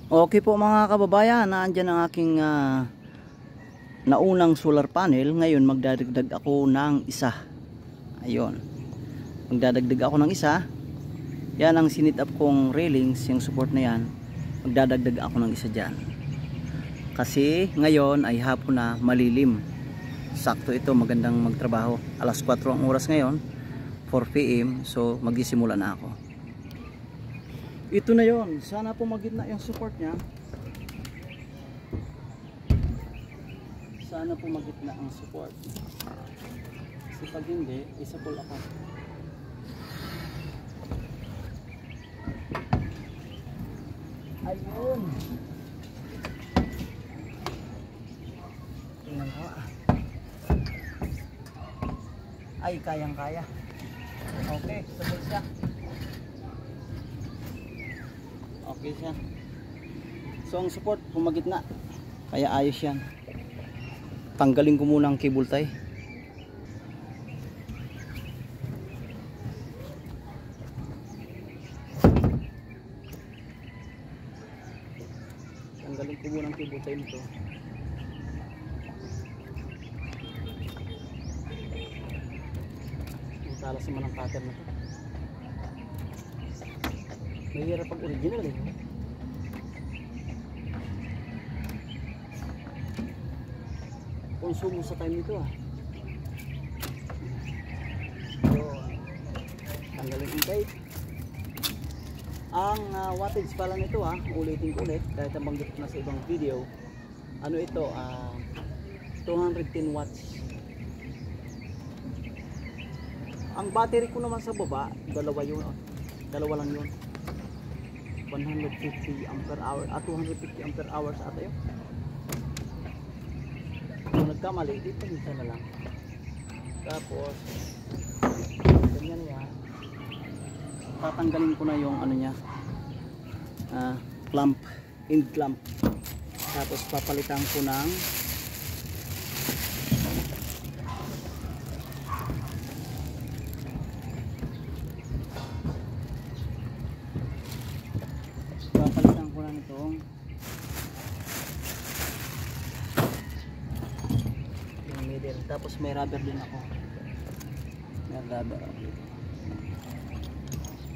Okay po mga kababayan, naandyan ang aking naunang solar panel. Ngayon magdadagdag ako ng isa. Ayun, magdadagdag ako ng isa. Yan ang sinit up kong railings, yung support na yan. Magdadagdag ako ng isa dyan. Kasi ngayon ay hapon na, malilim. Sakto ito, magandang magtrabaho. Alas 4 ang oras ngayon, 4 PM. So magsisimula na ako. Ito na yon, sana po magitna yung support nya. Sana po magitna ang support. Kasi pag hindi, isa pull ako. Ayun. Tingnan ko. Ay, kayang-kaya. Okay, support siya. Okay siya. So ang support pumagitna, kaya ayos yan. Tanggalin ko muna ang cable tie. Tanggalin ko muna ang cable tie nito. Ang talas naman ang pattern na to. Mahirap pag original eh. Konsumo sa time nito ah. So, tanggalin yung tape. Ang wattage pala nito ah, ulitin ko ulit kahit nabanggit na sa ibang video. Ano ito? 210 watts. Ang battery ko naman sa baba, dalawa lang yun. 150 ampere hour at 250 ampere hours ata yun. Kung nagkamali, dito minsan na lang. Tapos ganyan yan. Tatanggalin ko na yung ano niya, clamp, end clamp. Tapos papalitan ko ng yung middle. Tapos may rubber din ako. May rubber.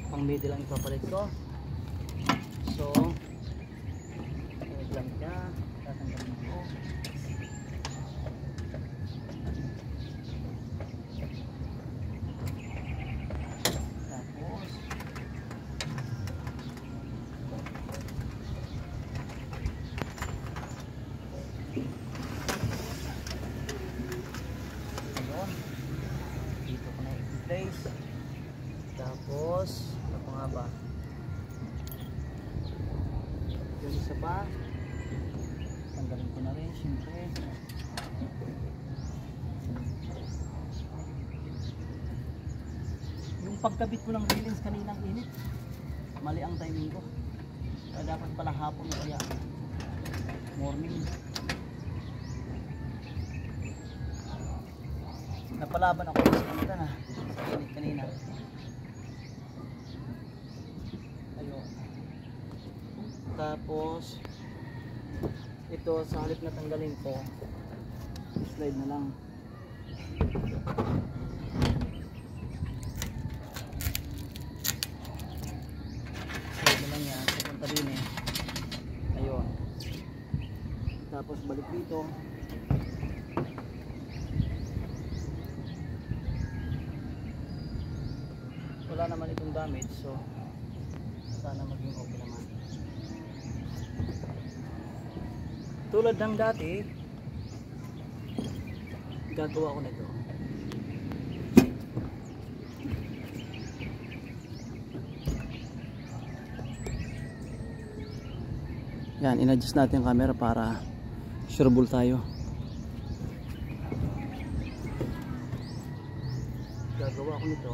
Pang middle lang ipapalit ko. So lang siya. Tatanggalin ko. Tapos ano nga ba, yung isa pa tanggalin ko na rin syempre. Yung pagkabit ko ng railings kaninang init, mali ang timing ko, kaya dapat pala hapon o kaya morning. Napalaban ako sa kanita na sa init kanina. Tapos ito sa halip na tanggalin ko, slide na lang. Slide na lang yan, papunta din eh. Ayun. Tapos balik dito. Wala naman itong damage, so sana maging okay naman. Tulad ng dati, gagawa ko nito. Yan, in-adjust natin ang camera para sureable tayo. Gagawa ko nito.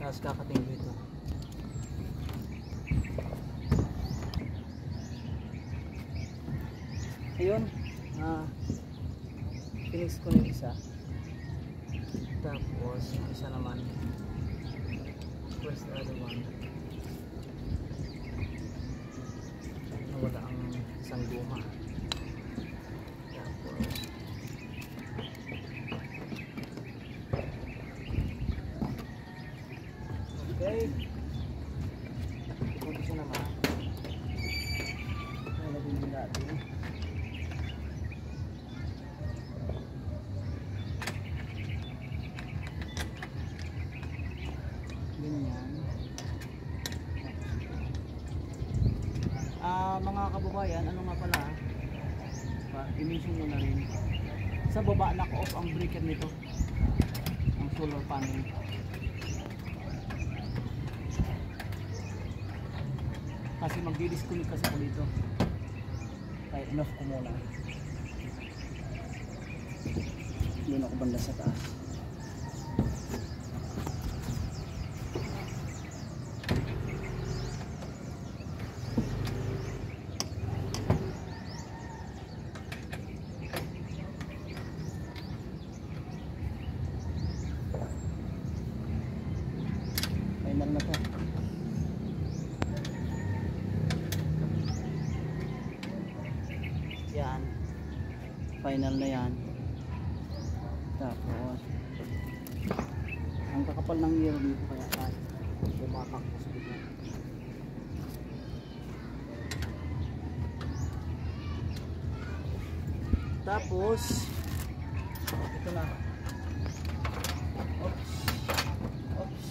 Tapos kakating dito. Ayun, finish ko na yung isa. Tapos yung isa naman, where's the other one? Nawala ang isang guma. Tapos okay, ito siya naman. Nalagyan din natin. Ganyan. Mga kababayan, ano nga pala, i-mention mo na rin, sa baba naka-off ang breaker nito, ang solar panel. Kasi magdi-disconnect kasi ako dito, kaya enough ko muna. Doon ako banda sa taas. Final na to. Yan. Final na yan. Tapos ang kakapal ng yero dito kaya bumatak ko sa bigla. Tapos ito na. Oops. Oops.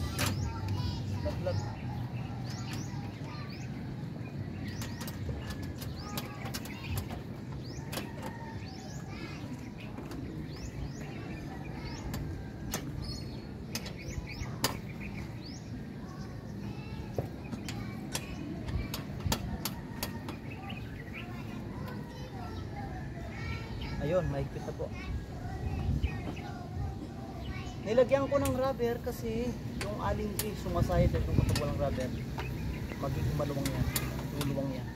Laglag. Ayun, mahigpit na po. Nilagyan ko ng rubber kasi yung aling tree sumasahid at yung kapag walang rubber magiging maluwang yan, luluwang yan.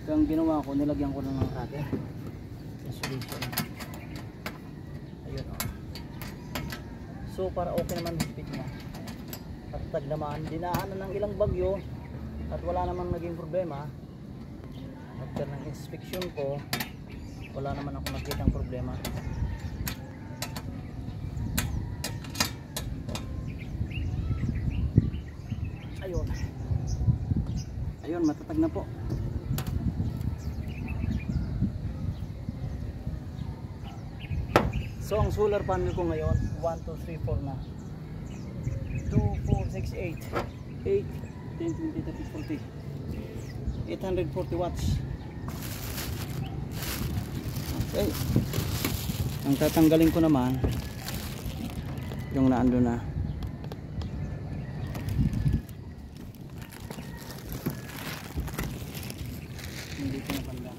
Ito ang ginawa ko, nilagyan ko ng rubber yung solution. Ayun o. So para okay naman higpit niya at tag naman, dinaanan ng ilang bagyo at wala namang naging problema. After ng inspection ko, wala naman ako nakitang problema. Ayun. Ayun, matatag na po. So ang solar panel ko ngayon 1, 2, 3, 4 na 2, 4, 6, 8 10, 20, 30, 40 840 watts. Okay. Ang tatanggalin ko naman yung naando na. Hindi ko napanda.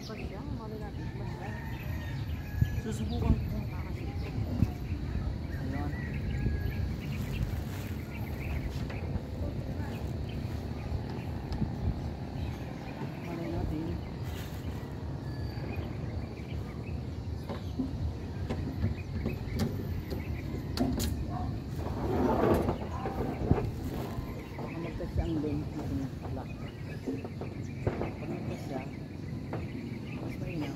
pa siya, malay natin plus siya. Susubukan ko kung kakasya ito. Ayun. Malay natin. Baka magtest siya ang length ng lock. Pag nagtest siya, mas mainam.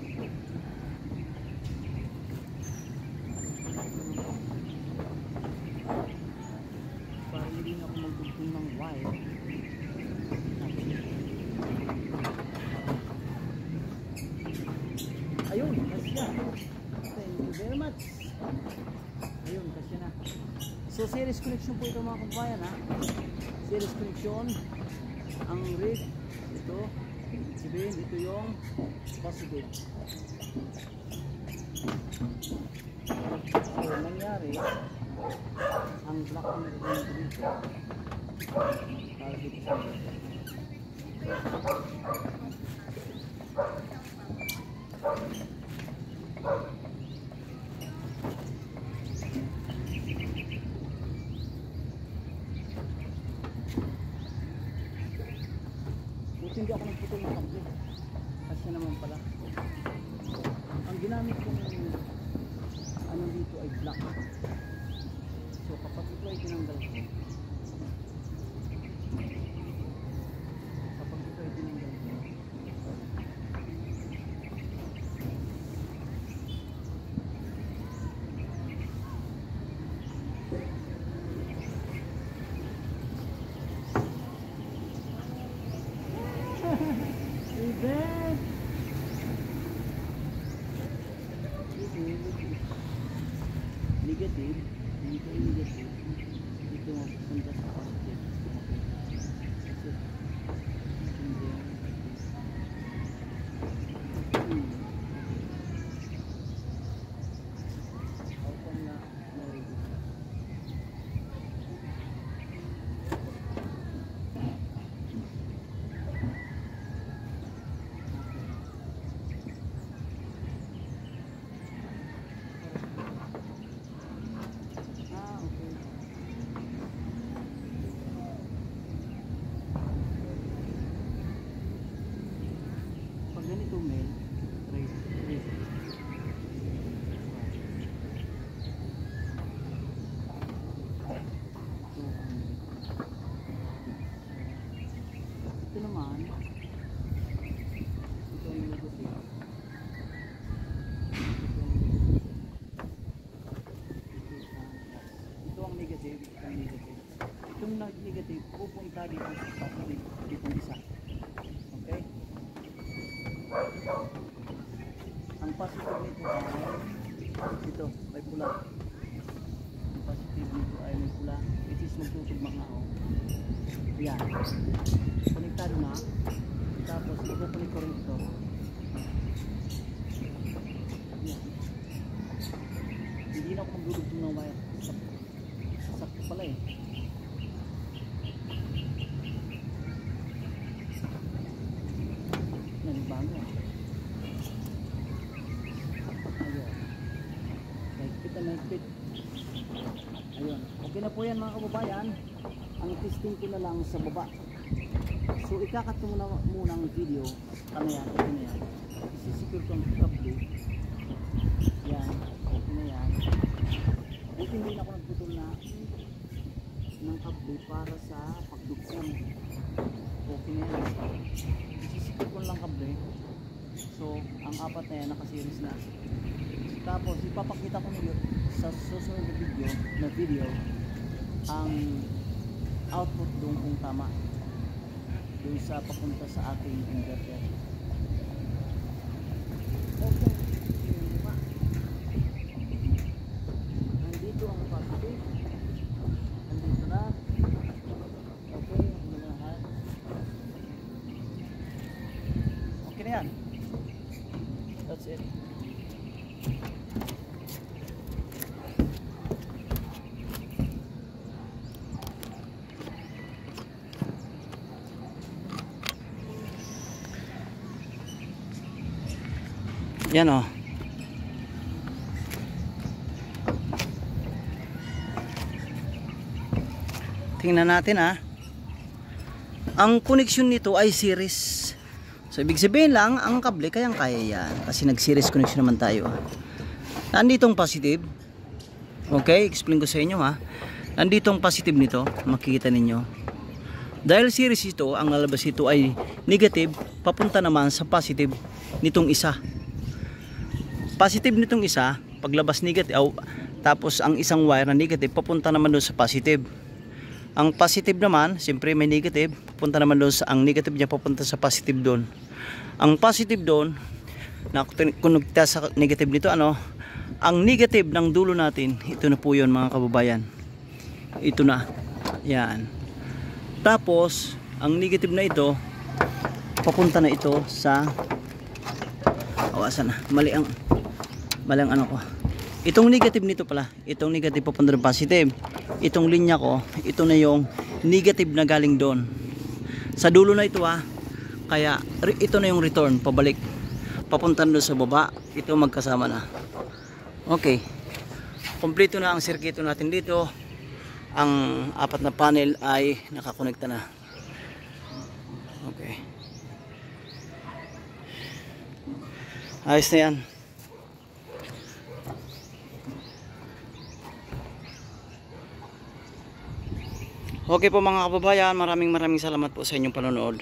Para hindi na ako magdugtong ng wire. Ayun, kasya. Thank you very much. Ayun, kasya na. So series connection po ito mga kabayan ha. Series connection. Ang red, ito. Sabihin, ito yung positive. So nangyari, ang black na ito dito. Para dito sa buti hindi ako nagputol ng kable kasi naman pala ang ginamit kong ano dito ay black. So kapag ito ay tinanggal ko, event negative, dito ay negative, dito mapupunta sa positive. Kasi outcome na na-ready. Ganito men, right. Ito naman, ito ang negative. Ito ang negative, ito ang negative. Itong negative pupunta dito sa positive, ditong isa. Okay? Ang positive nito ay ito, may pula. Ang positive nito ay may pula, which is magtutugma nga ako. Ayan, konektado na. Tapos ipupulik ko rin ito. Ayan. Hindi na ako magdudugtong ng wire. Sakto pala eh. Nanibago ah. Mahigpit. Ayun. Okay na po yan mga kababayan. Ang testing ko na lang sa baba. So ikakat ko muna ang video. Ano yan? Ito na yan. Isisecure ko ang kable. Yan. Okay na yan. Buti hindi na ako nagputol na ng kable para sa pagdugtong. Okay na yan. Isisecure ko lang kable. So ang apat na yan nakaseries na. Tapos ipapakita ko nyo sa susunod na video ang output doon kung tama doon sa papunta sa ating inverter. Okay. Nandito ang positive. Nandito na. Okay. Okay na yan. That's it. Yan o. Tingnan natin ang connection nito ay series. So ibig sabihin lang ang kable kayang kaya yan kasi nag series connection naman tayo. Nandito ang positive. Okay, explain ko sa inyo Nandito ang positive nito, makikita ninyo. Dahil series ito, ang lalabas ito ay negative, papunta naman sa positive nitong isa. Positive nitong isa, paglabas negative, tapos ang isang wire na negative, papunta naman doon sa positive. Ang positive naman, siyempre may negative, papunta naman doon sa, ang negative niya papunta sa positive doon. Ang positive doon, na konekta sa negative nito, ang negative ng dulo natin, ito na po yun mga kababayan. Ito na, yan. Tapos, ang negative na ito, papunta na ito sa, awasan na, mali ang ko. Itong negative nito pala, itong negative papunta ng positive. Itong linya ko, ito na yung negative na galing doon. Sa dulo na ito kaya ito na yung return, pabalik. Papunta doon sa baba, ito magkasama na. Okay. Kompleto na ang sirkito natin dito. Ang apat na panel ay nakakonekta na. Okay. Ayos na yan. Okay po mga kababayan, maraming salamat po sa inyong panonood.